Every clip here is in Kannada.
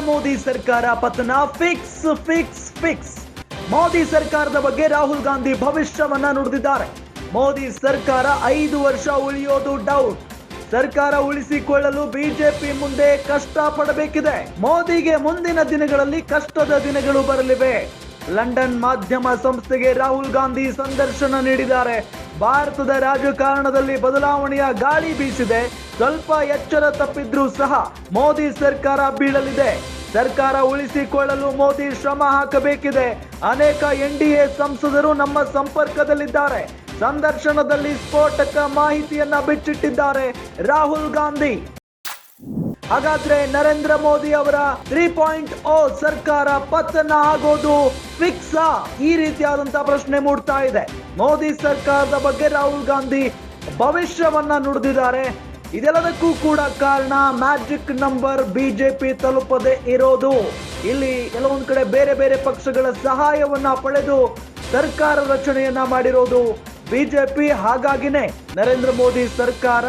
ಮೋದಿ ಸರ್ಕಾರ ಪತನ ಫಿಕ್ಸ್ ಫಿಕ್ಸ್ ಫಿಕ್ಸ್. ಮೋದಿ ಸರ್ಕಾರದ ಬಗ್ಗೆ ರಾಹುಲ್ ಗಾಂಧಿ ಭವಿಷ್ಯವನ್ನ ನುಡಿದಿದ್ದಾರೆ. ಮೋದಿ ಸರ್ಕಾರ 5 ವರ್ಷ ಉಳಿಯೋದು ಡೌಟ್. ಸರ್ಕಾರ ಉಳಿಸಿಕೊಳ್ಳಲು ಬಿಜೆಪಿ ಮುಂದೆ ಕಷ್ಟ ಪಡಬೇಕಿದೆ. ಮೋದಿಗೆ ಮುಂದಿನ ದಿನಗಳಲ್ಲಿ ಕಷ್ಟದ ದಿನಗಳು ಬರಲಿವೆ. ಲಂಡನ್ ಮಾಧ್ಯಮ ಸಂಸ್ಥೆಗೆ ರಾಹುಲ್ ಗಾಂಧಿ ಸಂದರ್ಶನ ನೀಡಿದ್ದಾರೆ. ಭಾರತದ ರಾಜಕಾರಣದಲ್ಲಿ ಬದಲಾವಣೆಯ ಗಾಳಿ ಬೀಸಿದೆ. ಸ್ವಲ್ಪ ಎಚ್ಚರ ತಪ್ಪಿದ್ರೂ ಸಹ ಮೋದಿ ಸರ್ಕಾರ ಬೀಳಲಿದೆ. ಸರ್ಕಾರ ಉಳಿಸಿಕೊಳ್ಳಲು ಮೋದಿ ಶ್ರಮ ಹಾಕಬೇಕಿದೆ. ಅನೇಕ ಎನ್ಡಿಎ ಸಂಸದರು ನಮ್ಮ ಸಂಪರ್ಕದಲ್ಲಿದ್ದಾರೆ. ಸಂದರ್ಶನದಲ್ಲಿ ಸ್ಫೋಟಕ ಮಾಹಿತಿಯನ್ನ ಬಿಚ್ಚಿಟ್ಟಿದ್ದಾರೆ ರಾಹುಲ್ ಗಾಂಧಿ. ಹಾಗಾದ್ರೆ ನರೇಂದ್ರ ಮೋದಿ ಅವರ 3.0 ಸರ್ಕಾರ ಪತನ ಆಗೋದು ಫಿಕ್ಸಾ? ಈ ರೀತಿಯಾದಂತಹ ಪ್ರಶ್ನೆ ಮೂಡ್ತಾ ಇದೆ. ಮೋದಿ ಸರ್ಕಾರದ ಬಗ್ಗೆ ರಾಹುಲ್ ಗಾಂಧಿ ಭವಿಷ್ಯವನ್ನ ನುಡಿದಿದ್ದಾರೆ. ಇದೆಲ್ಲದಕ್ಕೂ ಕೂಡ ಕಾರಣ ಮ್ಯಾಜಿಕ್ ನಂಬರ್ ಬಿಜೆಪಿ ತಲುಪದೆ ಇರೋದು. ಇಲ್ಲಿ ಕೆಲವೊಂದು ಕಡೆ ಬೇರೆ ಬೇರೆ ಪಕ್ಷಗಳ ಸಹಾಯವನ್ನ ಪಡೆದು ಸರ್ಕಾರ ರಚನೆಯನ್ನ ಮಾಡಿರೋದು ಬಿಜೆಪಿ. ಹಾಗಾಗಿನೇ ನರೇಂದ್ರ ಮೋದಿ ಸರ್ಕಾರ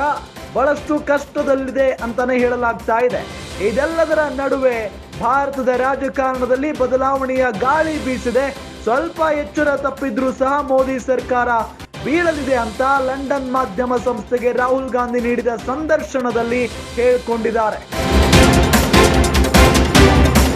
ಬಹಳಷ್ಟು ಕಷ್ಟದಲ್ಲಿದೆ ಅಂತಾನೆ ಹೇಳಲಾಗ್ತಾ ಇದೆ. ಇದೆಲ್ಲದರ ನಡುವೆ ಭಾರತದ ರಾಜಕಾರಣದಲ್ಲಿ ಬದಲಾವಣೆಯ ಗಾಳಿ ಬೀಸಿದೆ. ಸ್ವಲ್ಪ ಎಚ್ಚರ ತಪ್ಪಿದ್ರೂ ಸಹ ಮೋದಿ ಸರ್ಕಾರ ಬೀಳಲಿದೆ ಅಂತ ಲಂಡನ್ ಮಾಧ್ಯಮ ಸಂಸ್ಥೆಗೆ ರಾಹುಲ್ ಗಾಂಧಿ ನೀಡಿದ ಸಂದರ್ಶನದಲ್ಲಿ ಹೇಳಿಕೊಂಡಿದ್ದಾರೆ.